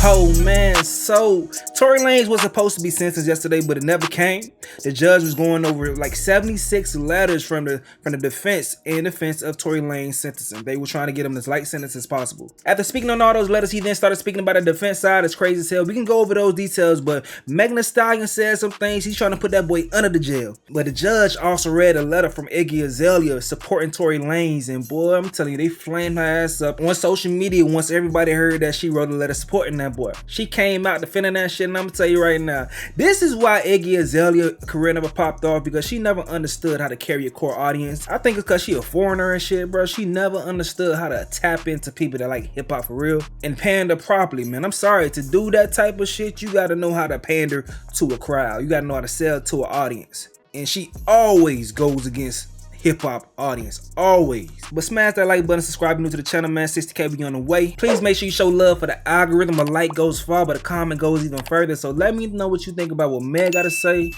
Oh man, so Tory Lanez was supposed to be sentenced yesterday, but it never came. The judge was going over like 76 letters from the defense in defense of Tory Lanez sentencing. They were trying to get him as light sentence as possible. After speaking on all those letters, he then started speaking about the defense side. It's crazy as hell. We can go over those details, but Megan Thee Stallion said some things. He's trying to put that boy under the jail. But the judge also read a letter from Iggy Azalea supporting Tory Lanez, and boy, I'm telling you, they flamed her ass up on social media once everybody heard that she wrote a letter supporting that boy. She came out defending that shit, and I'm gonna tell you right now, this is why Iggy Azalea career never popped off, because she never understood how to carry a core audience. I think it's because she a foreigner and shit, bro. She never understood how to tap into people that like hip hop for real and pander properly, man. I'm sorry, to do that type of shit, you gotta know how to pander to a crowd. You gotta know how to sell to an audience. And she always goes against hip-hop audience, always. But smash that like button, subscribe new to the channel, man. 60K be on the way. Please make sure you show love for the algorithm. A like goes far, but a comment goes even further. So let me know what you think about what Meg gotta say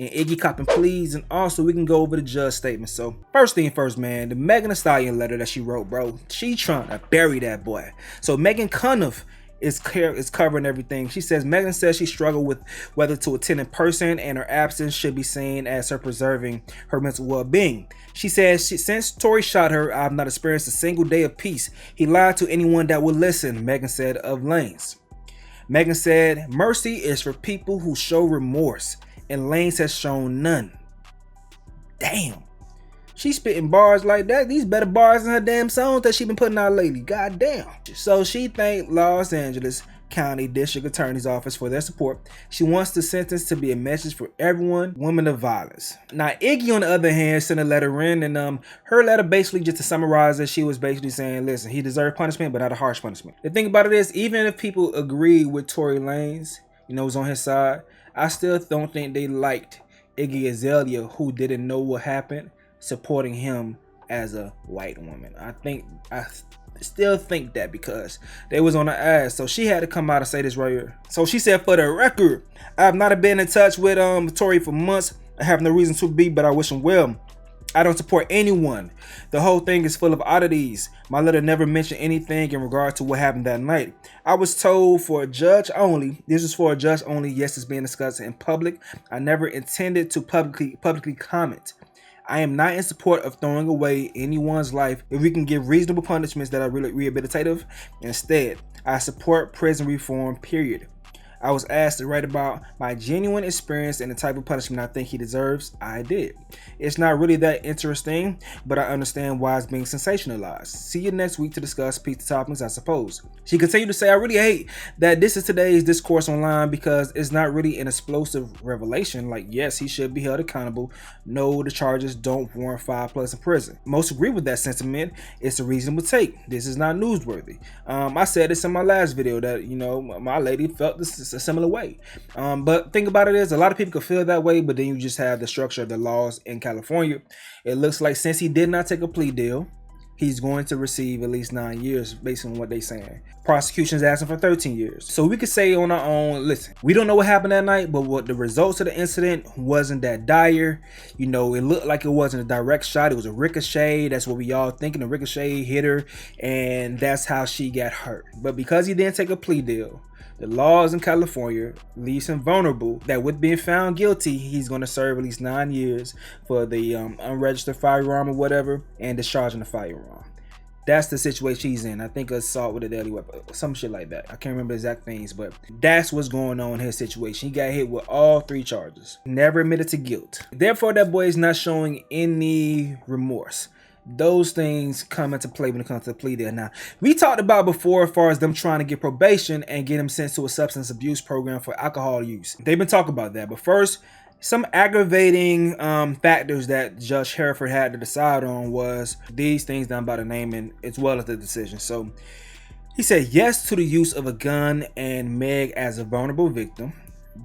and Iggy copping please, and also we can go over the judge statement. So first thing first, man, the Megan Thee Stallion letter that she wrote, bro, she trying to bury that boy. So Megan kind of is covering everything. She says Megan says she struggled with whether to attend in person, and her absence should be seen as her preserving her mental well-being. She says since Tory shot her, I've not experienced a single day of peace. He lied to anyone that would listen, Megan said of Lanez. Megan said mercy is for people who show remorse, and Lanez has shown none. Damn. She's spitting bars like that. These better bars in her damn songs that she been putting out lately. God damn. So she thanked Los Angeles County District Attorney's Office for their support. She wants the sentence to be a message for everyone, women of violence. Now, Iggy, on the other hand, sent a letter in, and her letter basically, just to summarize it, she was basically saying, listen, he deserved punishment, but not a harsh punishment. The thing about it is, even if people agree with Tory Lanez, you know, was on his side, I still don't think they liked Iggy Azalea, who didn't know what happened, supporting him as a white woman. I still think that, because they was on her ass. So she had to come out and say this right here. So she said, for the record, I have not been in touch with Tory for months. I have no reason to be, but I wish him well. I don't support anyone. The whole thing is full of oddities. My letter never mentioned anything in regard to what happened that night. I was told for a judge only. This is for a judge only. Yes, it's being discussed in public. I never intended to publicly comment. I am not in support of throwing away anyone's life if we can give reasonable punishments that are really rehabilitative. Instead, I support prison reform, period. I was asked to write about my genuine experience and the type of punishment I think he deserves. I did. It's not really that interesting, but I understand why it's being sensationalized. See you next week to discuss pizza toppings, I suppose. She continued to say, I really hate that this is today's discourse online, because it's not really an explosive revelation. Like, yes, he should be held accountable. No, the charges don't warrant 5+ in prison. Most agree with that sentiment. It's a reasonable take. This is not newsworthy. I said this in my last video that, you know, my lady felt this a similar way. But think about it is, a lot of people could feel that way, but then you just have the structure of the laws in California. It looks like since he did not take a plea deal, he's going to receive at least 9 years based on what they're saying. Prosecution's asking for 13 years. So we could say on our own, listen, we don't know what happened that night, but what the results of the incident wasn't that dire. You know, it looked like it wasn't a direct shot. It was a ricochet. That's what we all thinking. A ricochet hit her, and that's how she got hurt. But because he didn't take a plea deal, the laws in California leaves him vulnerable that with being found guilty, he's going to serve at least 9 years for the unregistered firearm or whatever, and discharging the firearm. That's the situation he's in. I think assault with a deadly weapon, some shit like that. I can't remember exact things, but that's what's going on in his situation. He got hit with all 3 charges. Never admitted to guilt. Therefore, that boy is not showing any remorse. Those things come into play when it comes to the plea deal. Now, we talked about before as far as them trying to get probation and get him sent to a substance abuse program for alcohol use. They've been talking about that. But first, some aggravating factors that Judge Hereford had to decide on was these things that I'm about to name, and as well as the decision. So he said yes to the use of a gun and Meg as a vulnerable victim.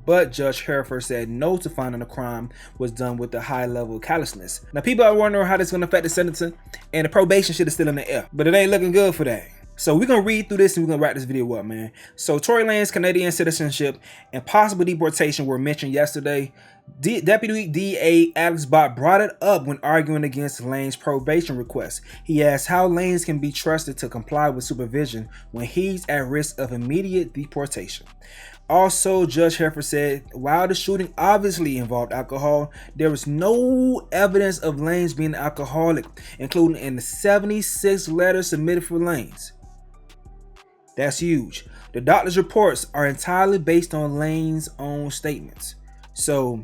But Judge Hereford said no to finding the crime was done with a high level of callousness. Now, people are wondering how this is going to affect the sentencing, and the probation shit is still in the air, but it ain't looking good for that. So we're going to read through this and we're going to wrap this video up, man. So Tory Lanez Canadian citizenship and possible deportation were mentioned yesterday. Deputy DA Alex Bott brought it up when arguing against Lanez's probation request. He asked how Lanez can be trusted to comply with supervision when he's at risk of immediate deportation. Also, Judge Hereford said, while the shooting obviously involved alcohol, there was no evidence of Lanez being an alcoholic, including in the 76 letters submitted for Lanez. That's huge. The doctor's reports are entirely based on Lanez's own statements. So,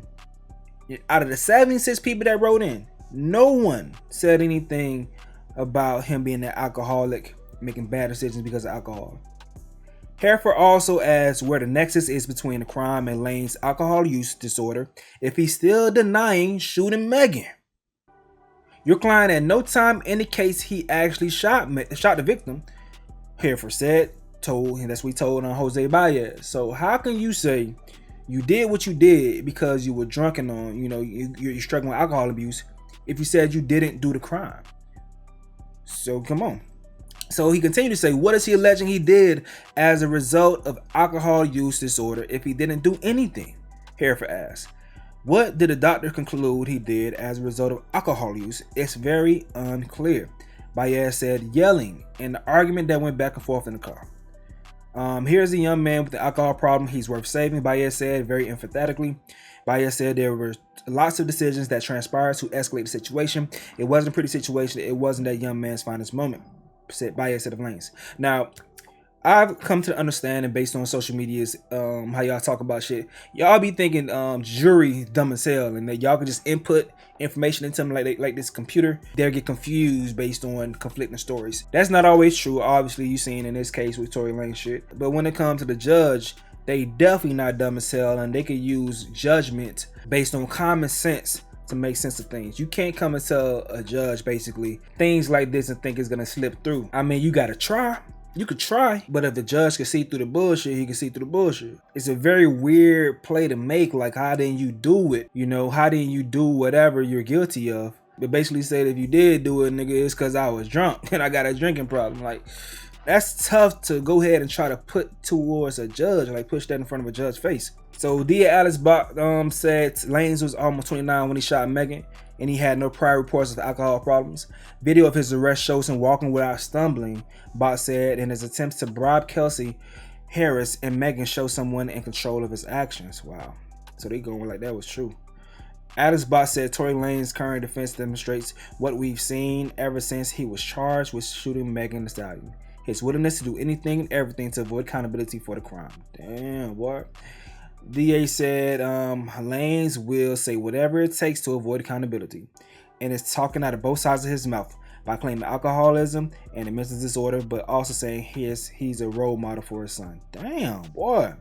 out of the 76 people that wrote in, no one said anything about him being an alcoholic, making bad decisions because of alcohol. Hereford also asks where the nexus is between the crime and Lanez's alcohol use disorder if he's still denying shooting Megan. Your client at no time indicates he actually shot the victim, Hereford said, and that's what he told on Jose Baez. So how can you say you did what you did because you were drunk and on, you're struggling with alcohol abuse if you said you didn't do the crime? So come on. So he continued to say, what is he alleging he did as a result of alcohol use disorder if he didn't do anything? Hereford asked. What did the doctor conclude he did as a result of alcohol use? It's very unclear. Baez said yelling and the argument that went back and forth in the car. Here's a young man with an alcohol problem. He's worth saving, Baez said very emphatically. Baez said there were lots of decisions that transpired to escalate the situation. It wasn't a pretty situation. It wasn't that young man's finest moment, said Baez said of Lanez. Now, I've come to understand, and based on social medias, how y'all talk about shit, y'all be thinking jury dumb as hell, and that y'all can just input information into them like this computer. They'll get confused based on conflicting stories. That's not always true. Obviously, you seen in this case with Tory Lanez shit. But when it comes to the judge, they definitely not dumb as hell, and they can use judgment based on common sense to make sense of things. You can't come and tell a judge basically things like this and think it's gonna slip through. I mean, you gotta try. You could try, but if the judge can see through the bullshit, he can see through the bullshit. It's a very weird play to make. Like, how didn't you do it? How didn't you do whatever you're guilty of? But basically said if you did do it, nigga, it's because I was drunk and I got a drinking problem. Like, that's tough to go ahead and try to put towards a judge, like push that in front of a judge's face. So DA Alex Bott said Lanez was almost 29 when he shot Megan, and he had no prior reports of alcohol problems. Video of his arrest shows him walking without stumbling, Bott said, and his attempts to bribe Kelsey Harris and Megan show someone in control of his actions. Wow. So they going like that was true. Alex Bott said Tory Lanez's current defense demonstrates what we've seen ever since he was charged with shooting Megan Thee Stallion. His willingness to do anything and everything to avoid accountability for the crime. Damn, boy. DA said Lanez will say whatever it takes to avoid accountability, and is talking out of both sides of his mouth by claiming alcoholism and a mental disorder, but also saying he's a role model for his son. Damn, boy.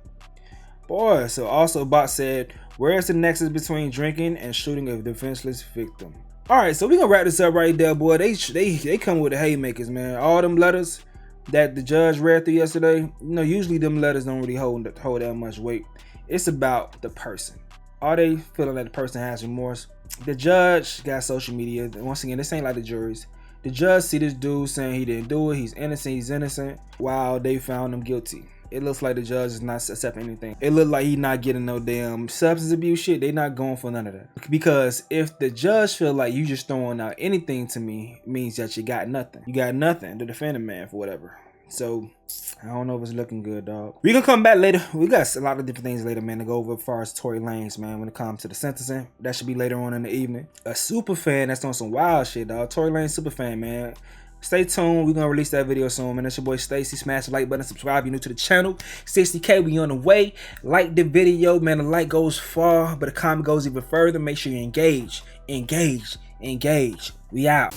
So also Bott said, where's the nexus between drinking and shooting a defenseless victim? All right, so we gonna wrap this up right there, boy. They come with the haymakers, man. All them letters that the judge read through yesterday, usually them letters don't really hold that much weight. It's about the person. Are they feeling that the person has remorse? The judge got social media. Once again, this ain't like the juries. The judge see this dude saying he didn't do it. He's innocent. While they found him guilty. It looks like the judge is not accepting anything. It looked like he's not getting no damn substance abuse shit. They not going for none of that. Because if the judge feel like you just throwing out anything to me, it means that you got nothing. You got nothing to defend a man for whatever. So, I don't know if it's looking good, dog. We gonna come back later. We got a lot of different things later, man, to go over as far as Tory Lanez, man, when it comes to the sentencing. That should be later on in the evening. A super fan that's on some wild shit, dog. Tory Lanez super fan, man. Stay tuned. We're gonna release that video soon, man. That's your boy Stacy. Smash the like button, subscribe if you're new to the channel. 60K, we on the way. Like the video, man. The like goes far, but the comment goes even further. Make sure you engage. We out.